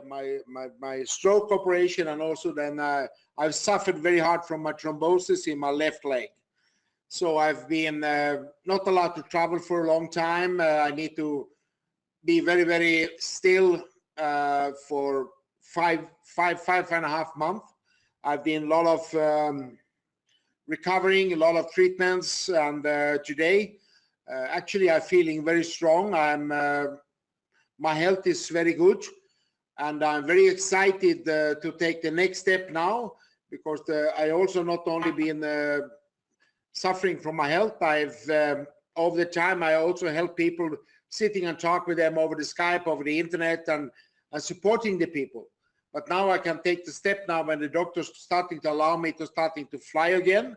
my stroke operation, and also then I've suffered very hard from my thrombosis in my left leg. So I've been not allowed to travel for a long time. I need to be very, very still for five and a half months. I've been a lot of recovering, a lot of treatments, and today actually I'm feeling very strong. My health is very good, and I'm very excited to take the next step now, because I also not only been suffering from my health. Over the time I also help people, sitting and talk with them over the Skype, over the internet, and supporting the people. But now I can take the step now when the doctor's starting to allow me to starting to fly again.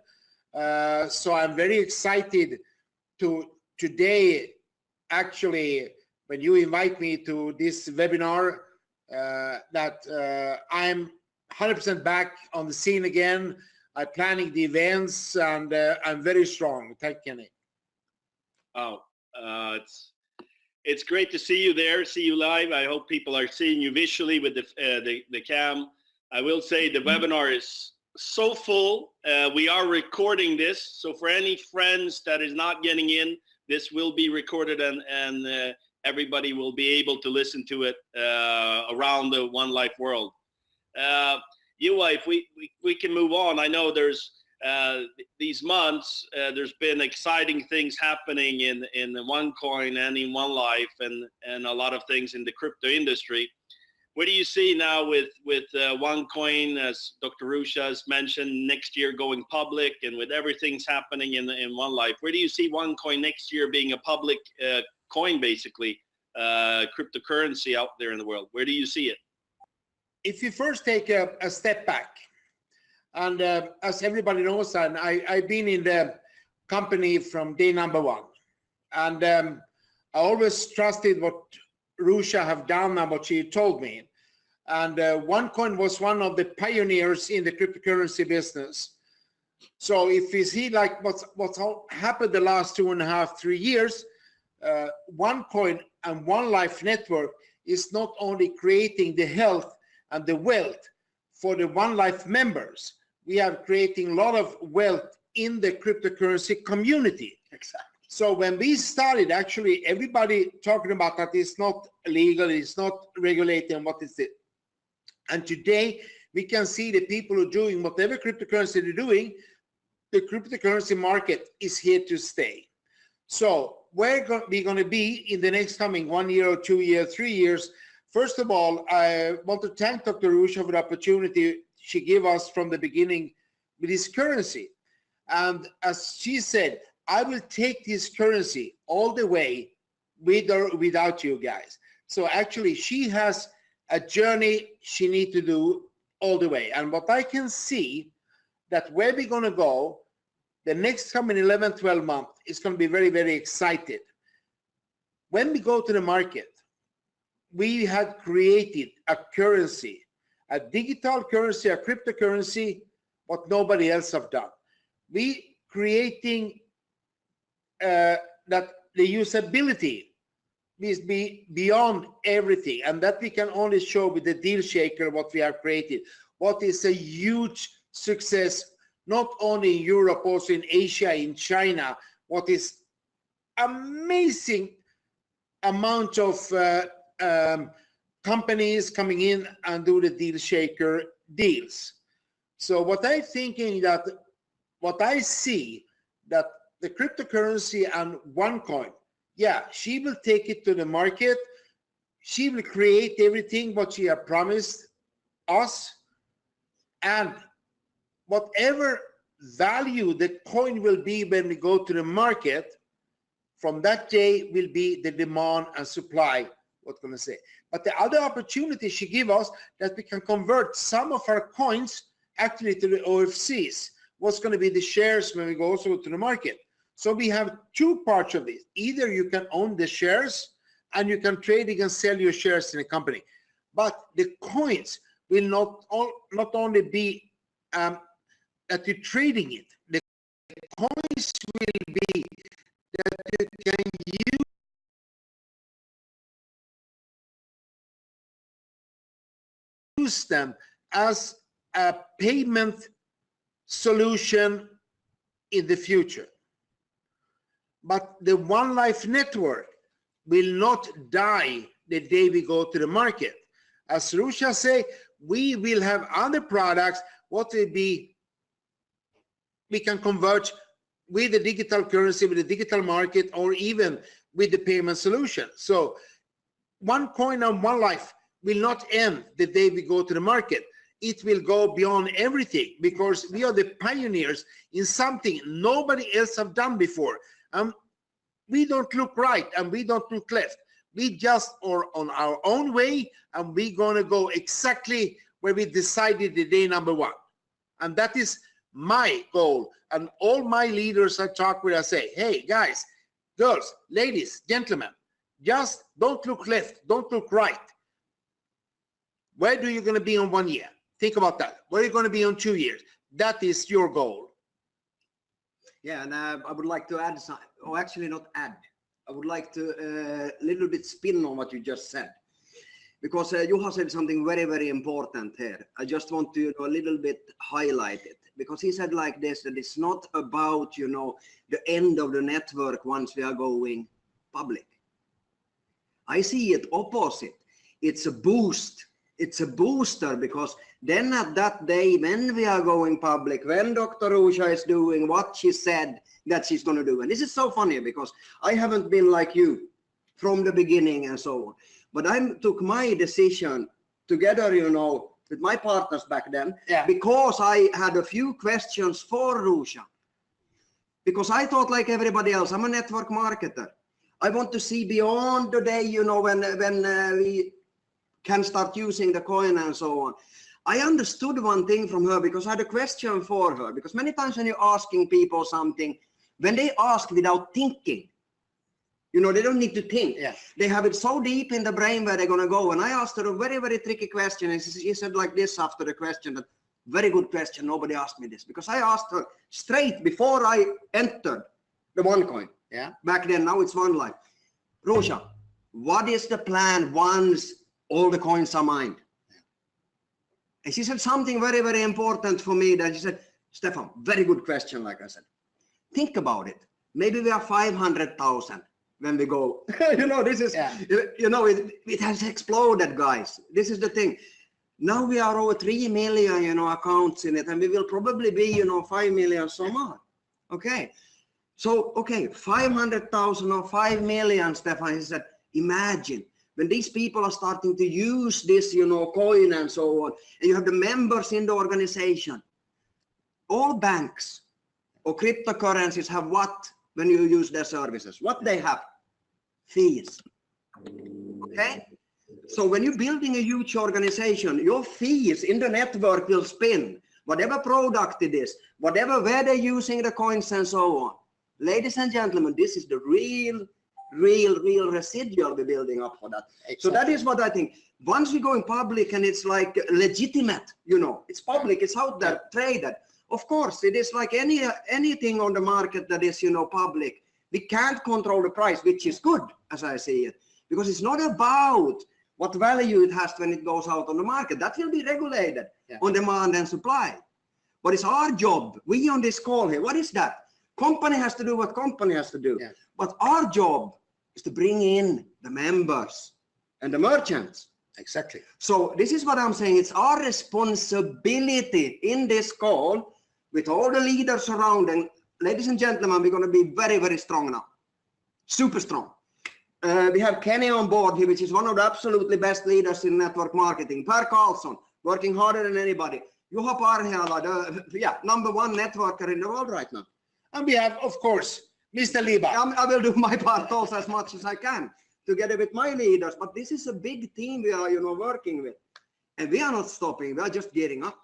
So I'm very excited to today, actually, when you invite me to this webinar, that I'm 100% back on the scene again. I'm planning the events, and I'm very strong. Thank you, Nick. Oh, it's great to see you there, see you live. I hope people are seeing you visually with the cam. I will say the webinar is so full. We are recording this, so for any friends that is not getting in, this will be recorded, and everybody will be able to listen to it around the One Life world. Juha, if we can move on. I know there's these months there's been exciting things happening in the OneCoin and in One Life, and a lot of things in the crypto industry. What do you see now with OneCoin, as Dr. Rusha has mentioned, next year going public, and with everything's happening in One Life? Where do you see OneCoin next year being a public coin, basically, cryptocurrency out there in the world? Where do you see it? If you first take a step back, and as everybody knows, and I've been in the company from day number one, and I always trusted what Rusha have done and what she told me. And OneCoin was one of the pioneers in the cryptocurrency business. So if you see like what's happened the last 2.5, 3 years, OneCoin and One Life network is not only creating the health and the wealth for the One Life members, we are creating a lot of wealth in the cryptocurrency community. Exactly. So when we started, actually everybody talking about that it's not legal, it's not regulated, and what is it? And today we can see the people who are doing whatever cryptocurrency they're doing, the cryptocurrency market is here to stay. So where we're going to be in the next coming 1 year or 2 years, 3 years. First of all, I want to thank Dr. Rusha for the opportunity she gave us from the beginning with this currency. And as she said, I will take this currency all the way with or without you guys. So actually she has a journey she needs to do all the way. And what I can see, that where we're going to go the next coming 11, 12 months is going to be very, very excited. When we go to the market, we had created a currency, a digital currency, a cryptocurrency, what nobody else have done. We creating that the usability is beyond everything, and that we can only show with the deal shaker what we have created. What is a huge success, not only in Europe, also in Asia, in China. What is amazing amount of companies coming in and do the deal shaker deals. So what I'm thinking, that what I see, that the cryptocurrency and OneCoin, yeah, she will take it to the market. She will create everything what she has promised us, and whatever value the coin will be when we go to the market, from that day will be the demand and supply, what can I say. But the other opportunity she give us, that we can convert some of our coins actually to the OFCs. What's going to be the shares when we go also to the market. So we have two parts of this. Either you can own the shares and you can trade, you can sell your shares in a company. But the coins will not only be that you're trading it. The coins will be that you can use use them as a payment solution in the future. But the One Life network will not die the day we go to the market. As Rusha say, we will have other products, what will be, we can convert with the digital currency, with the digital market, or even with the payment solution. So One Coin and One Life will not end the day we go to the market. It will go beyond everything, because we are the pioneers in something nobody else have done before. We don't look right and we don't look left. We just are on our own way, and we're gonna go exactly where we decided the day number one. And that is my goal. And all my leaders I talk with, I say, hey guys, girls, ladies, gentlemen, just don't look left, don't look right. Where do you gonna be in 1 year? Think about that. Where are you gonna be in 2 years? That is your goal. Yeah, and I would like to add some, or actually not add. I would like to little bit spin on what you just said, because Juha said something very, very important here. I just want to a little bit highlight it, because he said like this, that it's not about the end of the network once we are going public. I see it opposite. It's a boost. It's a booster, because then at that day when we are going public, when Dr. Rusha is doing what she said that she's going to do, and this is so funny because I haven't been like you from the beginning and so on, but I took my decision together with my partners back then, because I had a few questions for Rusha, because I thought like everybody else, I'm a network marketer. I want to see beyond the day when we can start using the coin and so on. I understood one thing from her, because I had a question for her, because many times when you're asking people something, when they ask without thinking, they don't need to think. They have it so deep in the brain where they're going to go. And I asked her a very, very tricky question, and she said like this after the question, that very good question, nobody asked me this, because I asked her straight before I entered the One Coin. Back then, now it's One Life. Rusha, what is the plan once all the coins are mined? And she said something very, very important for me. That she said, Stefan, very good question, like I said. Think about it. Maybe we are 500,000 when we go. This is, it has exploded, guys. This is the thing. Now we are over 3 million, accounts in it, and we will probably be, 5 million so more. Okay. So, okay, 500,000 or 5 million, Stefan, he said, imagine when these people are starting to use this, coin and so on, and you have the members in the organization. All banks or cryptocurrencies have what when you use their services? What they have? Fees. Okay? So when you're building a huge organization, your fees in the network will spin. Whatever product it is, whatever where they're using the coins and so on. Ladies and gentlemen, this is the real residual we're building up for that. Exactly. So that is what I think. Once we go in public and it's like legitimate, it's public, it's out there, traded. Of course, it is like anything on the market that is, public. We can't control the price, which is good, as I see it, because it's not about what value it has when it goes out on the market. That will be regulated on demand and supply. But it's our job. We on this call here, what is that? Company has to do what company has to do. But our job is to bring in the members and the merchants. Exactly. So this is what I'm saying. It's our responsibility in this call with all the leaders around. And ladies and gentlemen, we're going to be very, very strong now. Super strong. We have Kenny on board here, which is one of the absolutely best leaders in network marketing. Per Carlson, working harder than anybody. Juha Parhiala, the #1 networker in the world right now. And we have, of course, Mr. Liba. I will do my part also as much as I can, together with my leaders. But this is a big team we are, working with. And we are not stopping. We are just gearing up.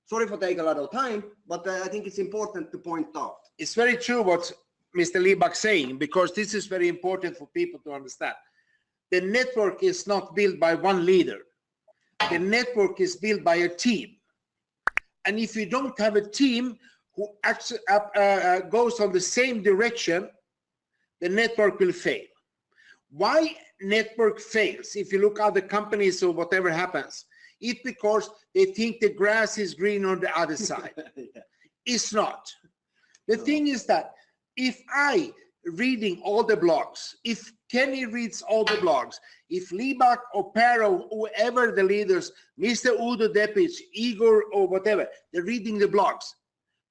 Sorry for taking a lot of time, but I think it's important to point out. It's very true what Mr. Liebach's saying, because this is very important for people to understand. The network is not built by one leader. The network is built by a team. And if you don't have a team who actually goes on the same direction, the network will fail. Why network fails? If you look at the companies or whatever happens, It's because they think the grass is green on the other side. Yeah. It's not. The No. thing is that if I reading all the blogs, if Kenny reads all the blogs, if Libak or Per or whoever the leaders, Mr. Udo Depic, Igor or whatever, they're reading the blogs,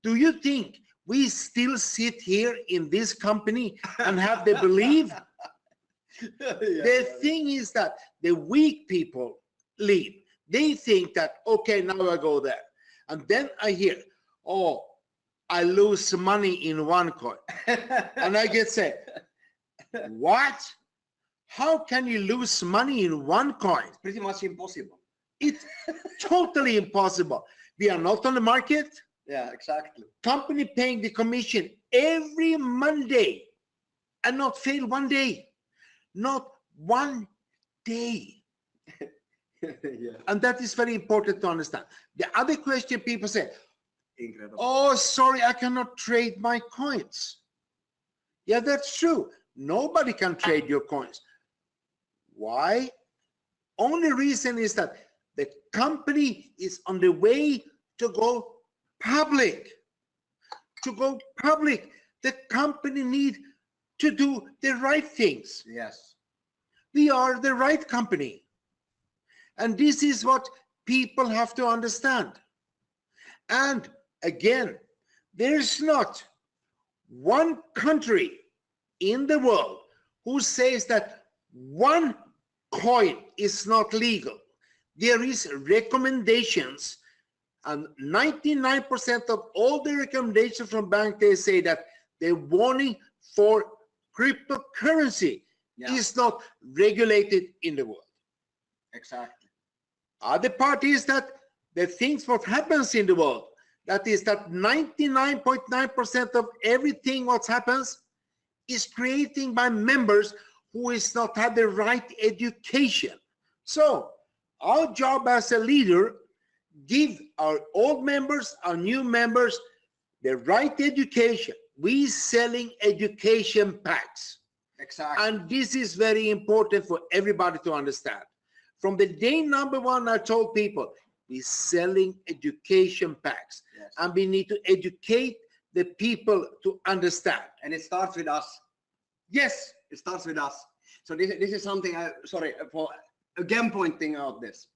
do you think we still sit here in this company and have the belief? The thing is that the weak people leave. They think that, okay, now I go there. And then I hear, oh, I lose money in one coin. And I get said, what? How can you lose money in one coin? It's pretty much impossible. It's totally impossible. We are not on the market. Yeah, exactly. Company paying the commission every Monday and not fail one day. Not one day. Yeah. And that is very important to understand. The other question people say, Incredible. oh, sorry, I cannot trade my coins. Yeah, that's true. Nobody can trade your coins. Why? Only reason is that the company is on the way to go public. To go public, the company need to do the right things. Yes. We are the right company. And this is what people have to understand. And again, there's not one country in the world who says that one coin is not legal. There is recommendations, and 99% of all the recommendations from bank, they say that the warning for cryptocurrency is not regulated in the world. Exactly. Other part is that the things what happens in the world, that is that 99.9% of everything what happens is created by members who is not have the right education. So our job as a leader, give our old members, our new members, the right education. We selling education packs. Exactly. And this is very important for everybody to understand. From the day number one, I told people, we're selling education packs. Yes. And we need to educate the people to understand. And it starts with us. Yes. It starts with us. So this is something sorry for again pointing out this.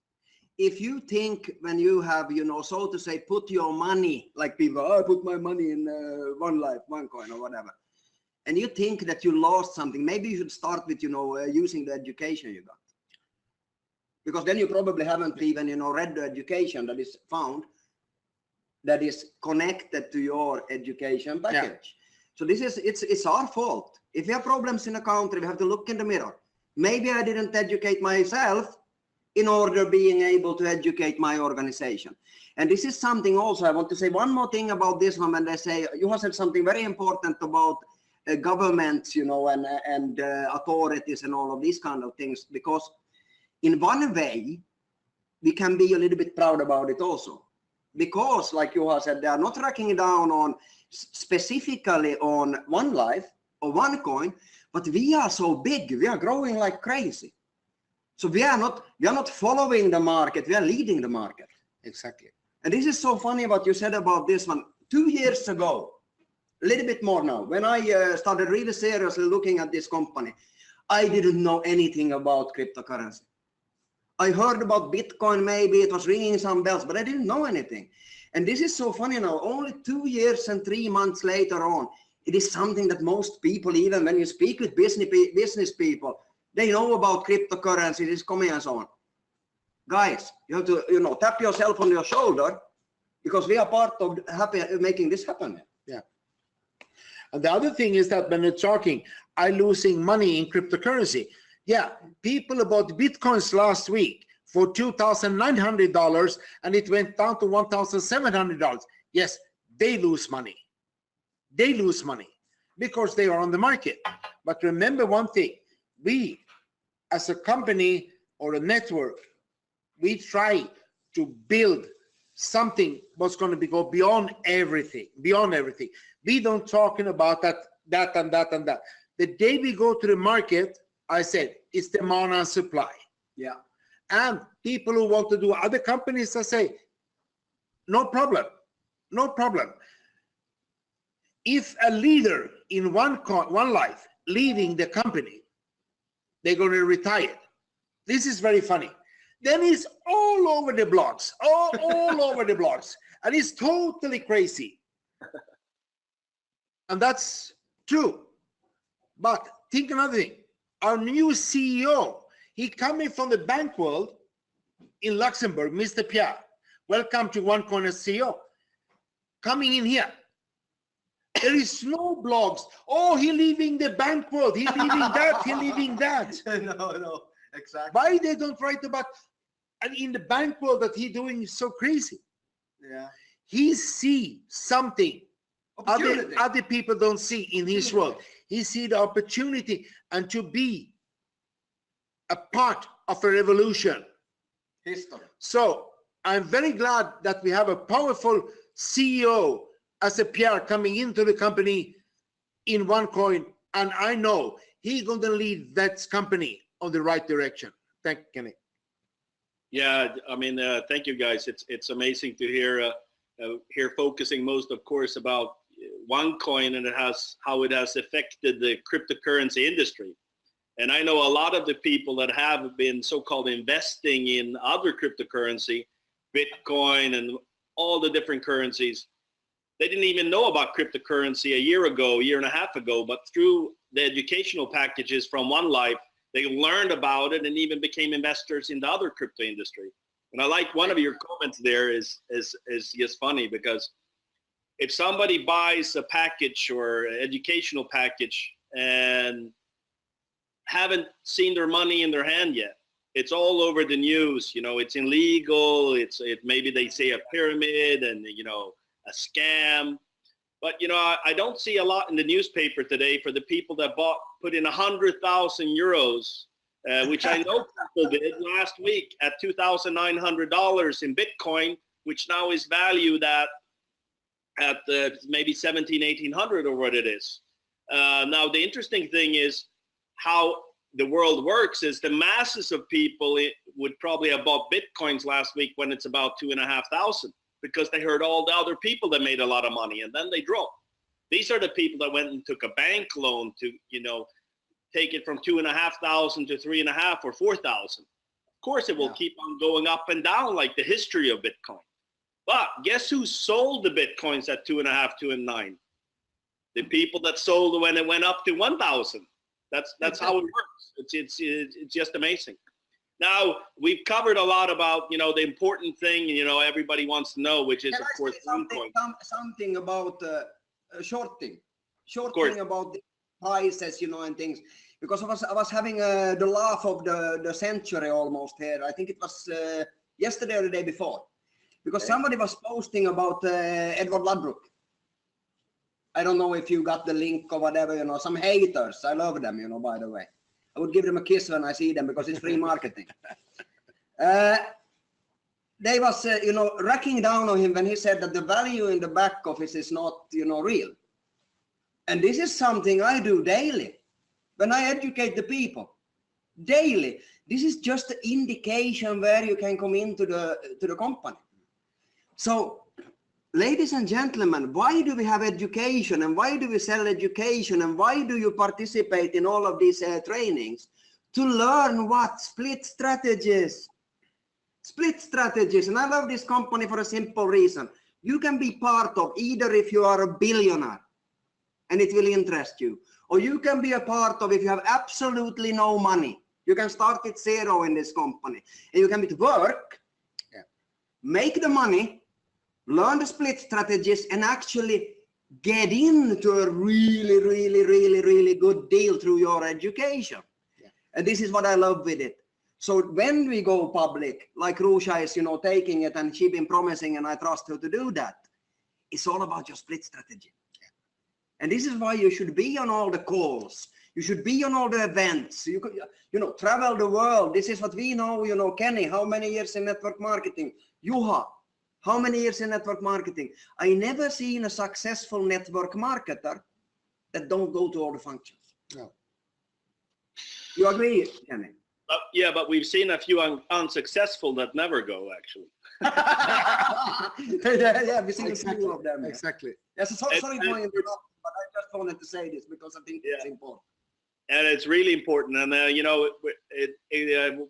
If you think when you have, so to say, put your money, like people, I put my money in one life, one coin or whatever, and you think that you lost something, maybe you should start with, using the education you got. Because then you probably haven't even, read the education that is found, that is connected to your education package. Yeah. So it's our fault. If we have problems in a country, we have to look in the mirror. Maybe I didn't educate myself in order being able to educate my organization. And this is something also, I want to say one more thing about this one, when they say, you have said something very important about governments, and authorities and all of these kind of things, because in one way, we can be a little bit proud about it also. Because, like Juha said, they are not tracking down on specifically on one life or one coin, but we are so big, we are growing like crazy. So we are not following the market, we are leading the market. Exactly. And this is so funny what you said about this one. 2 years ago, a little bit more now, when I started really seriously looking at this company, I didn't know anything about cryptocurrency. I heard about Bitcoin, maybe it was ringing some bells, but I didn't know anything. And this is so funny now, only 2 years and 3 months later on, it is something that most people, even when you speak with business people, they know about cryptocurrency, this coming and so on. Guys, you have to, tap yourself on your shoulder, because we are part of making this happen. Yeah. And the other thing is that when you're talking, I'm losing money in cryptocurrency. Yeah, people bought Bitcoins last week for $2,900 and it went down to $1,700. Yes, they lose money. They lose money because they are on the market. But remember one thing, we as a company or a network, we try to build something what's going to go beyond everything, We don't talking about that and that. The day we go to the market, I said, it's demand and supply. Yeah. And people who want to do other companies, I say, no problem, no problem. If a leader in one life leaving the company, they're going to retire. This is very funny. Then it's all over the blogs, all over the blogs, and it's totally crazy. And that's true. But think another thing. Our new CEO, he coming from the bank world in Luxembourg, Mr. Pierre. Welcome to OneCoin as CEO. Coming in here. There is no blogs. Oh, he leaving the bank world. He leaving that. He leaving that. No, exactly. Why they don't write about, and in the bank world that he doing is so crazy. Yeah. He see something other people don't see in his world. He see the opportunity and to be a part of a revolution. History. So I'm very glad that we have a powerful CEO as a Pierre coming into the company in OneCoin, and I know he's going to lead that company on the right direction. Thank you, Kenny. Yeah, I mean, thank you guys. It's amazing to hear focusing most, of course, about OneCoin and how it has affected the cryptocurrency industry. And I know a lot of the people that have been so-called investing in other cryptocurrency, Bitcoin and all the different currencies, they didn't even know about cryptocurrency a year and a half ago, but through the educational packages from One Life, they learned about it and even became investors in the other crypto industry. And I like one of your comments there is just funny, because if somebody buys a package or educational package and haven't seen their money in their hand yet, it's all over the news, it's illegal, maybe they say a pyramid and a scam. But I don't see a lot in the newspaper today for the people that put in 100,000 euros, which I know people did last week at $2,900 in Bitcoin, which now is valued at maybe 1,1800 or what it is. Now the interesting thing is how the world works is the masses of people would probably have bought Bitcoins last week when it's about 2,500, because they heard all the other people that made a lot of money and then they dropped. These are the people that went and took a bank loan to, take it from 2,500 to 3,500 or 4,000. Of course, it will keep on going up and down like the history of Bitcoin. But guess who sold the Bitcoins at 2,500, 2,900? The people that sold when it went up to 1,000. That's how it works. It's just amazing. Now, we've covered a lot about, the important thing, everybody wants to know, which is, of course, something about shorting about the prices, and things. Because I was having the laugh of the century almost here. I think it was yesterday or the day before. Because somebody was posting about Edward Ladbrokes. I don't know if you got the link or whatever, some haters. I love them, by the way. I would give them a kiss when I see them because it's free marketing. They was, racking down on him when he said that the value in the back office is not, real. And this is something I do daily when I educate the people. Daily. This is just the indication where you can come into the company. So, ladies and gentlemen, why do we have education and why do we sell education and why do you participate in all of these trainings? To learn what? Split strategies. Split strategies. And I love this company for a simple reason. You can be part of either if you are a billionaire and it will interest you, or you can be a part of if you have absolutely no money. You can start at zero in this company and you can be to work, make the money, learn the split strategies and actually get into a really good deal through your education. And this is what I love with it. So when we go public, like Rusha is, taking it and she been promising and I trust her to do that, it's all about your split strategy. And this is why you should be on all the calls. You should be on all the events. You could, travel the world. This is what we know, Kenny, how many years in network marketing? Juha, how many years in network marketing? I never seen a successful network marketer that don't go to all the functions. No. You agree, Kenny? Yeah, but we've seen a few unsuccessful that never go, actually. Yeah, we've seen a few of them. Exactly. Yes, sorry for interrupting, but I just wanted to say this because I think it's important. And it's really important. And,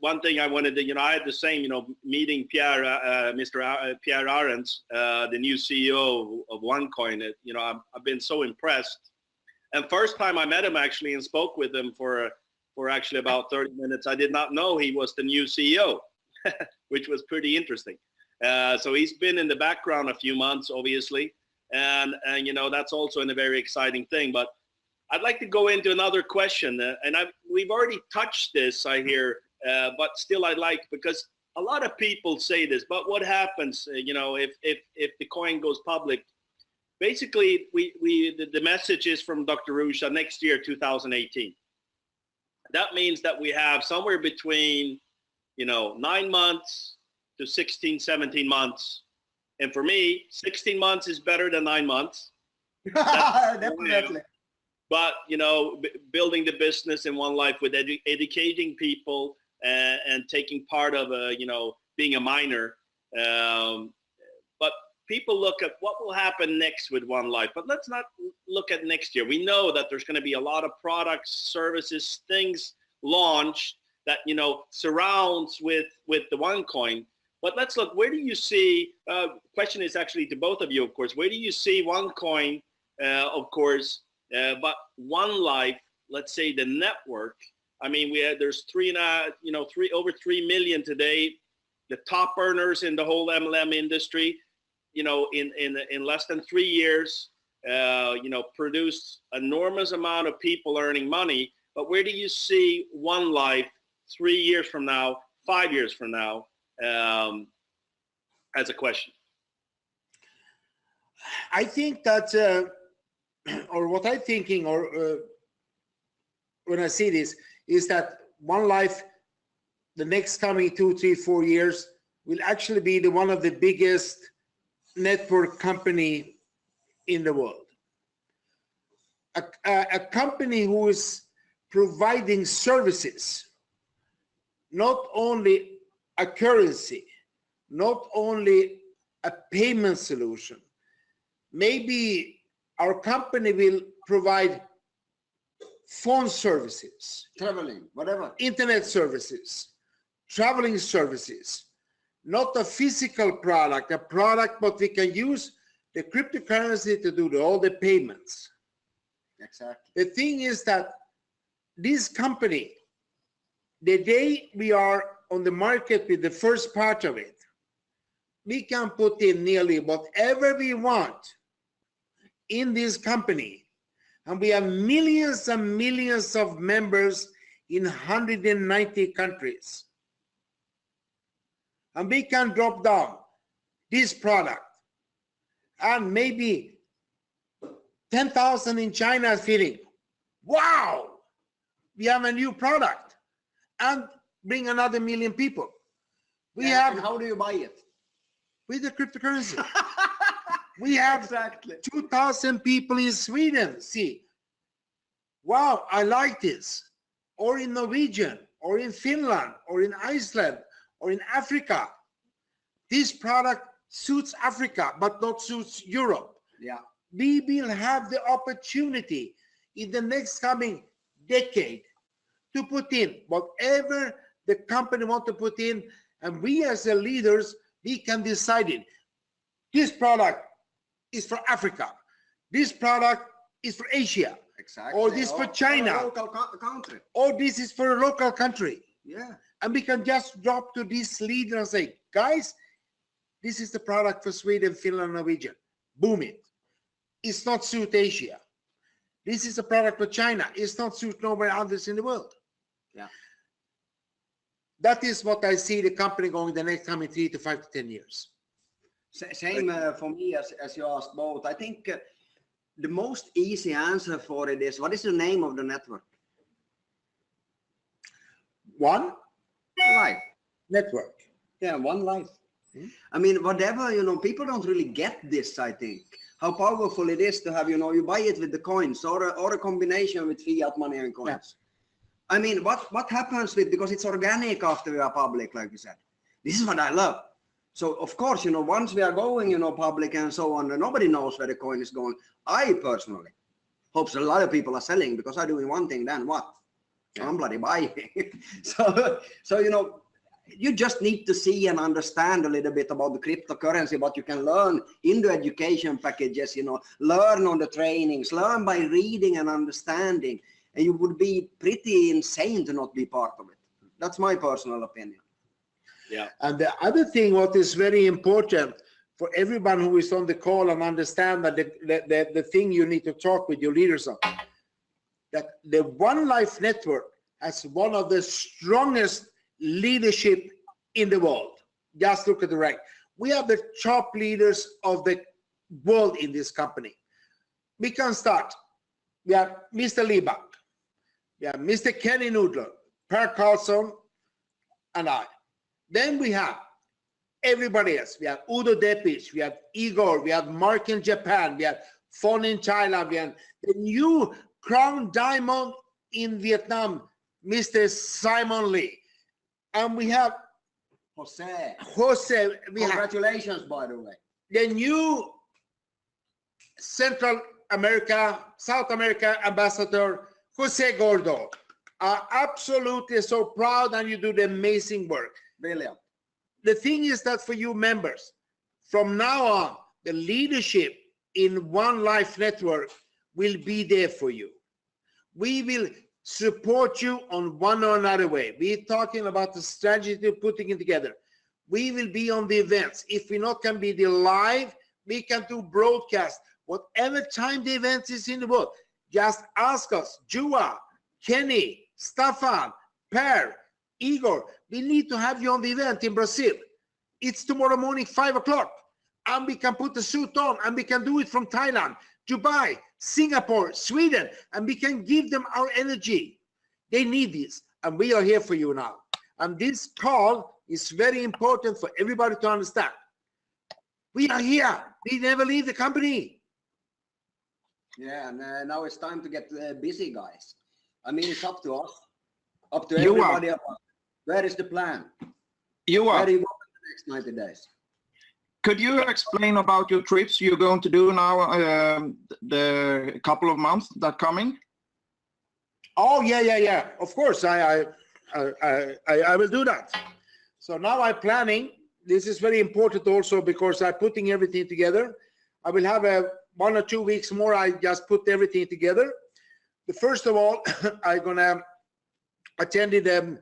one thing I wanted to, I had the same, meeting Mr. Pierre Arends, the new CEO of OneCoin. I've been so impressed. And first time I met him actually and spoke with him for actually about 30 minutes, I did not know he was the new CEO, which was pretty interesting. So he's been in the background a few months, obviously. And that's also a very exciting thing. But I'd like to go into another question, and we've already touched this, I hear, but still I'd like, because a lot of people say this, but what happens, if the coin goes public? Basically, the message is from Dr. Rusha next year, 2018. That means that we have somewhere between, 9 months to 16, 17 months. And for me, 16 months is better than 9 months. Definitely. But, building the business in one life with educating people and taking part of, being a miner. But people look at what will happen next with One Life. But let's not look at next year. We know that there's going to be a lot of products, services, things launched that, surrounds with the OneCoin. But let's look, where do you see, question is actually to both of you, of course, where do you see OneCoin, of course, but One Life, let's say the network? I mean, there's over 3 million today, the top earners in the whole MLM industry, in less than 3 years, produced enormous amount of people earning money. But where do you see One Life 3 years from now, 5 years from now, as a question? I think that, or what I'm thinking, or when I see this, is that One Life, the next coming 2, 3, 4 years, will actually be one of the biggest network company in the world. A company who is providing services, not only a currency, not only a payment solution. Maybe our company will provide phone services, Traveling, whatever. internet services, traveling services, not a physical product, a product, but we can use the cryptocurrency to do all the payments. Exactly. The thing is that this company, the day we are on the market with the first part of it, we can put in nearly whatever we want in this company. And we have millions and millions of members in 190 countries. And we can drop down this product. And maybe 10,000 in China is feeling, wow, we have a new product. And bring another million people. We have. And how do you buy it? With the cryptocurrency. We have exactly 2,000 people in Sweden. See, wow, I like this. Or in Norwegian, or in Finland, or in Iceland, or in Africa. This product suits Africa, but not suits Europe. Yeah. We will have the opportunity in the next coming decade to put in whatever the company want to put in, and we as the leaders, we can decide it. This product is for Africa. This product is for Asia. Exactly. Or this for China. Or a local country. Or this is for a local country. Yeah. And we can just drop to this leader and say, guys, this is the product for Sweden, Finland, Norwegian. Boom it. It's not suit Asia. This is a product for China. It's not suit nowhere others in the world. Yeah. That is what I see the company going the next coming 3 to 5 to 10 years. Same for me as you asked both. I think the most easy answer for it is, what is the name of the network? One Life. network. Yeah, One Life. I mean, whatever, people don't really get this, I think. How powerful it is to have, you buy it with the coins or a combination with fiat money and coins. I mean, what happens with, because it's organic after we are public, like you said. This is what I love. So of course, once we are going, public and so on, nobody knows where the coin is going. I personally hope a lot of people are selling, because I'm doing one thing, then what? Yeah. I'm bloody buying. so you just need to see and understand a little bit about the cryptocurrency, what you can learn in the education packages, learn on the trainings, learn by reading and understanding. And you would be pretty insane to not be part of it. That's my personal opinion. Yeah. And the other thing, what is very important for everyone who is on the call and understand that the thing you need to talk with your leaders on, that the One Life Network has one of the strongest leadership in the world. Just look at the rank. We have the top leaders of the world in this company. We can start. We have Mr. Liebach. We have Mr. Kenny Noodler, Per Carlson, and I. Then we have everybody else. We have Udo Depich, we have Igor, we have Mark in Japan, we have Fon in Thailand, we have the new Crown Diamond in Vietnam, Mr. Simon Lee. And we have Jose. Congratulations, by the way. The new Central America, South America ambassador, Jose Gordo. Are absolutely so proud, and you do the amazing work. Brilliant. The thing is that for you members, from now on, the leadership in One Life Network will be there for you. We will support you on one or another way. We're talking about the strategy of putting it together. We will be on the events. If we not can be the live, we can do broadcast. Whatever time the event is in the world, just ask us. Juha, Kenny, Staffan, Per, Igor, we need to have you on the event in Brazil. It's tomorrow morning, 5 o'clock. And we can put the suit on, and we can do it from Thailand, Dubai, Singapore, Sweden, and we can give them our energy. They need this, and we are here for you now. And this call is very important for everybody to understand. We are here. We never leave the company. Yeah, and now it's time to get busy, guys. I mean, it's up to us, up to You everybody. Where is the plan? You Where are. do you go in the next 90 days? Could you explain about your trips you're going to do now, the couple of months that coming? Oh, yeah. Of course, I will do that. So now I'm planning. This is very important also, because I'm putting everything together. I will have 1 or 2 weeks more. I just put everything together. The first of all, I'm gonna attend the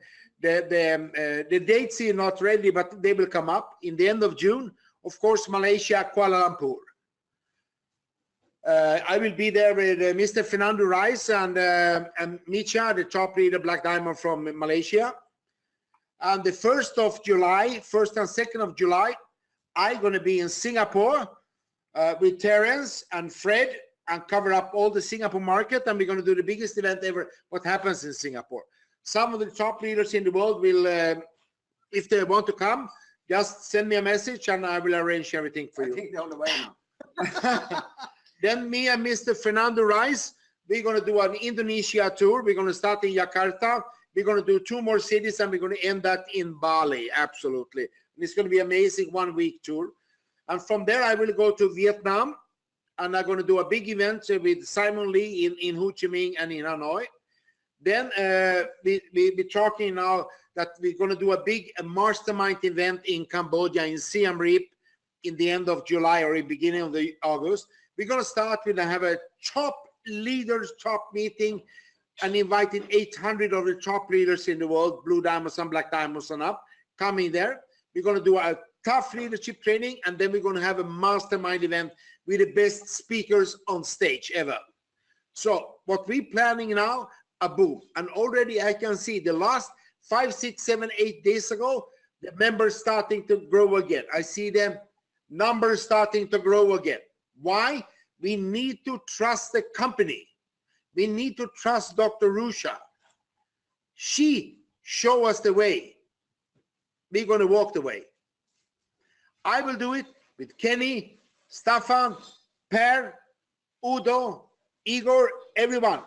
dates are not ready, but they will come up in the end of June. Of course, Malaysia, Kuala Lumpur. I will be there with Mr. Fernando Rice and Micha, the top leader, Black Diamond from Malaysia. And the 1st of July, 1st and 2nd of July, I'm going to be in Singapore with Terence and Fred, and cover up all the Singapore market. And we're going to do the biggest event ever, what happens in Singapore. Some of the top leaders in the world will, if they want to come, just send me a message and I will arrange everything for you. I think they're on the way now. Then me and Mr. Fernando Rice, we're going to do an Indonesia tour. We're going to start in Jakarta. We're going to do 2 more cities, and we're going to end that in Bali. Absolutely. And it's going to be amazing 1-week tour. And from there, I will go to Vietnam, and I'm going to do a big event with Simon Lee in Ho Chi Minh and in Hanoi. Then we're talking now that we're going to do a big mastermind event in Cambodia, in Siem Reap, in the end of July or in beginning of August. We're going to start with have a top leaders, top meeting, and inviting 800 of the top leaders in the world, Blue Diamonds and Black Diamonds and up, coming there. We're going to do a tough leadership training, and then we're going to have a mastermind event with the best speakers on stage ever. So what we're planning now, a boom. And already I can see the last 5, 6, 7, 8 days ago, the members starting to grow again. I see them numbers starting to grow again. Why? We need to trust the company. We need to trust Dr. Rusha. She show us the way. We're going to walk the way. I will do it with Kenny, Staffan, Per, Udo, Igor, everyone.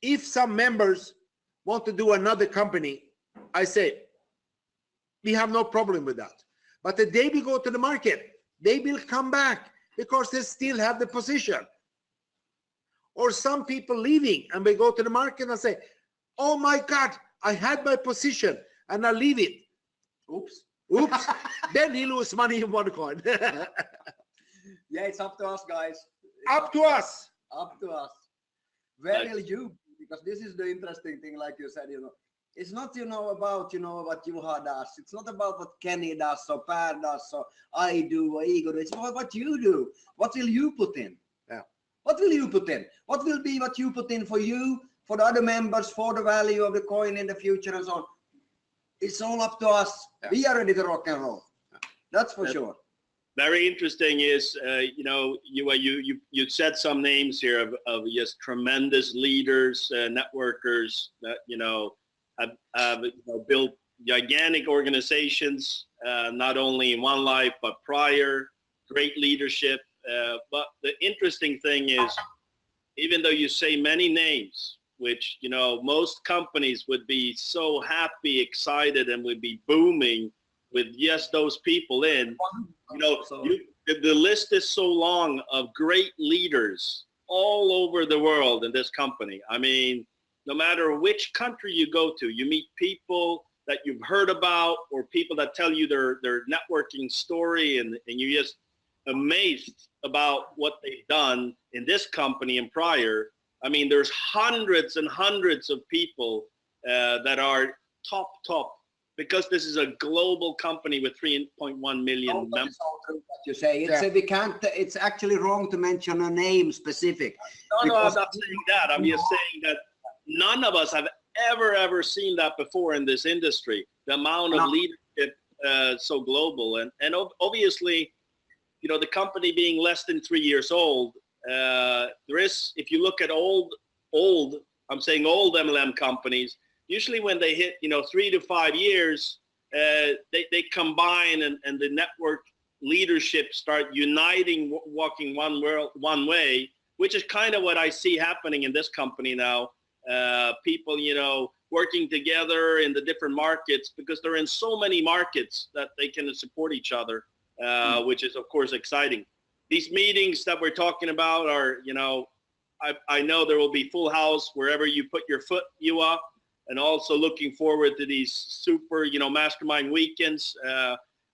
If some members want to do another company, I say, we have no problem with that. But the day we go to the market, they will come back because they still have the position. Or some people leaving and we go to the market and say, oh my God, I had my position and I leave it. Oops. Oops. Then he lose money in one coin. Yeah, it's up to us, guys. It's Up to us. Up to us. Where Nice. will you? Because this is the interesting thing, like you said, it's not, about, what Juha does. It's not about what Kenny does or Per does or I do or Igor. It's about what you do. What will you put in? Yeah. What will you put in? What will be what you put in for you, for the other members, for the value of the coin in the future and so on? It's all up to us. Yeah. We are ready to rock and roll. That's for Yeah. sure. Very interesting is, you said some names here of just tremendous leaders, networkers that, have built gigantic organizations, not only in one life, but prior, great leadership. But the interesting thing is, even though you say many names, which, most companies would be so happy, excited, and would be booming with just those people in, the list is so long of great leaders all over the world in this company. I mean, no matter which country you go to, you meet people that you've heard about or people that tell you their networking story, and you're just amazed about what they've done in this company and prior. I mean, there's hundreds and hundreds of people that are top, because this is a global company with 3.1 million members. What you say, we can't. It's actually wrong to mention a name specific. No, I'm not saying that. I'm just saying that none of us have ever seen that before in this industry. The amount of leadership so global, and obviously, the company being less than 3 years old, there is, if you look at old, I'm saying old MLM companies, usually when they hit, 3 to 5 years, they combine and the network leadership start uniting, walking one way, which is kind of what I see happening in this company now. People, working together in the different markets because they're in so many markets that they can support each other, which is of course exciting. These meetings that we're talking about are, I know there will be full house wherever you put your foot, Juha, and also looking forward to these super, mastermind weekends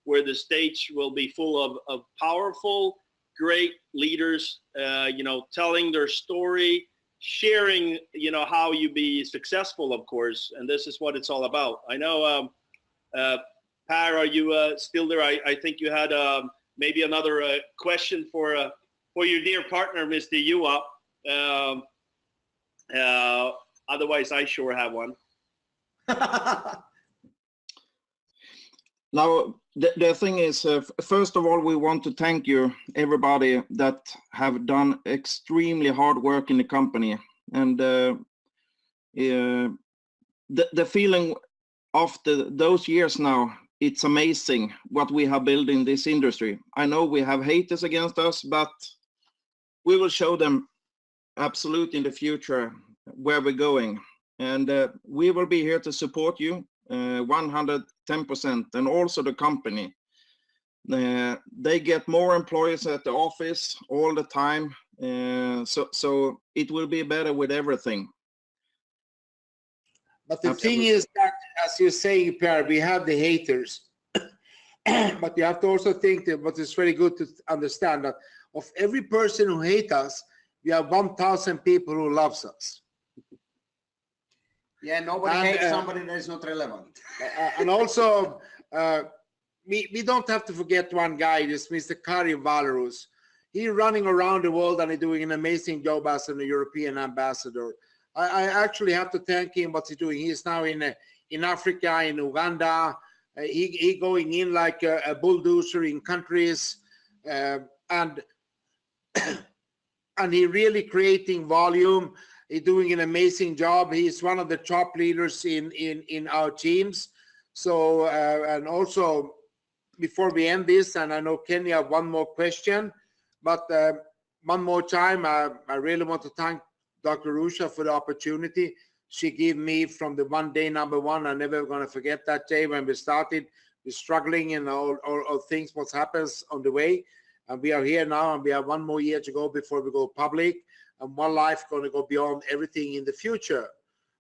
where the stage will be full of powerful, great leaders, telling their story, sharing, how you be successful, of course, and this is what it's all about. I know, Per, are you still there? I think you had maybe another question for your dear partner, Mr. Juha. Otherwise, I sure have one. Now, the thing is, first of all, we want to thank you, everybody that have done extremely hard work in the company. And the feeling after those years now, it's amazing what we have built in this industry. I know we have haters against us, but we will show them absolute in the future where we're going. And we will be here to support you 110%, and also the company. They get more employees at the office all the time, so it will be better with everything. But the thing is that, as you say, Per, we have the haters. But you have to also think that what is very good to understand that of every person who hates us, we have 1,000 people who loves us. Yeah, nobody hates somebody that is not relevant. And also, we don't have to forget one guy, this Mr. Kari Valerus. He's running around the world and he's doing an amazing job as a European ambassador. I actually have to thank him what he's doing. He's now in Africa, in Uganda. He going in like a bulldozer in countries, and he really creating volume. He's doing an amazing job. He's one of the top leaders in our teams. So, and also, before we end this, and I know Kenny have one more question, but one more time, I really want to thank Dr. Rusha for the opportunity she gave me from the one day number one. I'm never going to forget that day when we started. We're struggling and all things what happens on the way. And we are here now, and we have one more year to go before we go public, and one life going to go beyond everything in the future.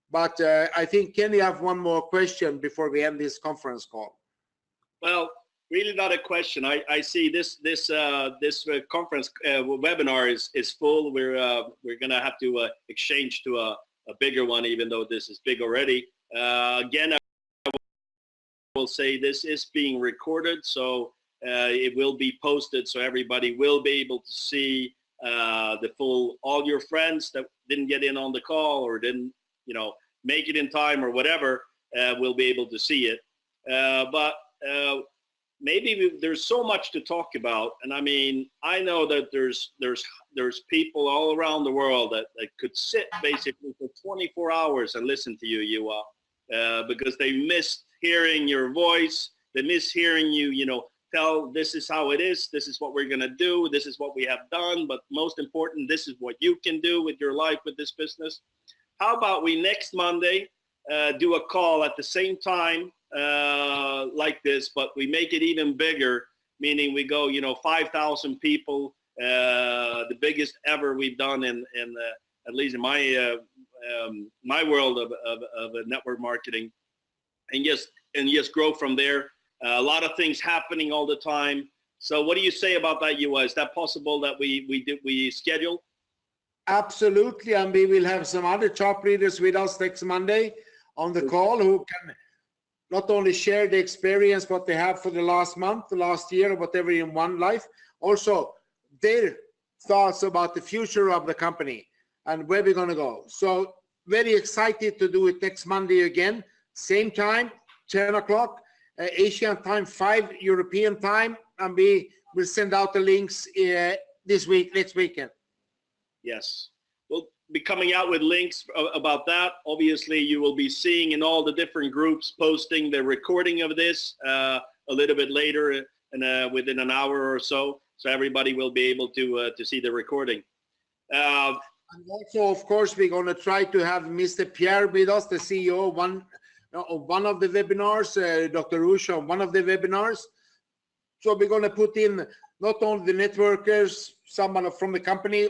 But I think, can you have one more question before we end this conference call? Well, really not a question. I see this conference webinar is full. We're gonna have to exchange to a bigger one, even though this is big already. Again, I will say this is being recorded, so it will be posted, so everybody will be able to see the full. All your friends that didn't get in on the call or didn't, make it in time or whatever, will be able to see it. But maybe there's so much to talk about, and I mean, I know that there's people all around the world that could sit basically for 24 hours and listen to you, Juha, because they missed hearing your voice. They miss hearing you, tell this is how it is, this is what we're gonna do, this is what we have done, but most important, this is what you can do with your life, with this business. How about we next Monday do a call at the same time like this, but we make it even bigger, meaning we go, 5,000 people, the biggest ever we've done in at least in my world of network marketing, and just grow from there. A lot of things happening all the time. So what do you say about that, Juha? Is that possible that we schedule? Absolutely, and we will have some other top leaders with us next Monday on the call who can not only share the experience what they have for the last month, the last year, or whatever in one life, also their thoughts about the future of the company and where we're going to go. So very excited to do it next Monday again, same time, 10 o'clock, Asian time, 5 European time, and we will send out the links next weekend. Yes, we'll be coming out with links about that. Obviously, you will be seeing in all the different groups posting the recording of this a little bit later, and within an hour or so everybody will be able to see the recording. And also, of course, we're going to try to have Mr. Pierre with us, the CEO of one of the webinars, Dr. Rusha on one of the webinars. So we're going to put in not only the networkers, someone from the company.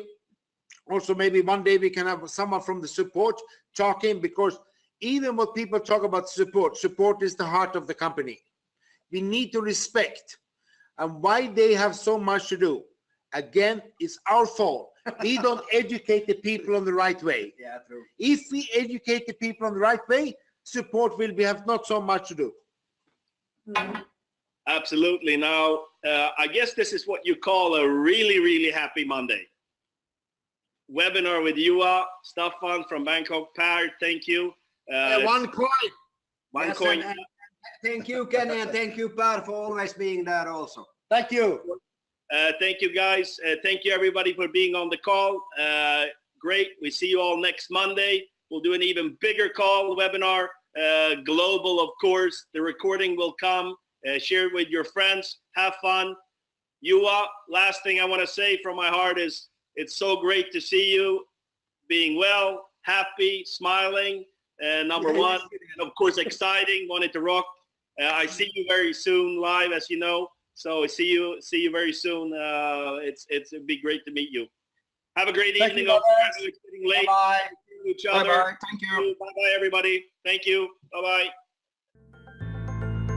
Also, maybe one day we can have someone from the support talking, because even when people talk about support is the heart of the company. We need to respect, and why they have so much to do. Again, it's our fault. We don't educate the people on the right way. Yeah, true. If we educate the people on the right way, support will have not so much to do. Absolutely. Now, I guess this is what you call a really, really happy Monday. Webinar with Juha, Staffan from Bangkok. Per, thank you. One coin. One Yes, coin. Thank you, Kenny, and thank you, Per, for always being there also. Thank you. Thank you, guys. Thank you, everybody, for being on the call. Great. We see you all next Monday. We'll do an even bigger call, webinar, global, of course. The recording will come. Share it with your friends. Have fun. Juha, last thing I want to say from my heart is, it's so great to see you being well, happy, smiling, number one, and of course, exciting, wanting to rock. I see you very soon live, as you know. So see you very soon. It'd be great to meet you. Have a great evening. It's getting late. Bye-bye. Each other. Bye-bye. Thank you. Bye-bye, everybody. Thank you. Bye-bye.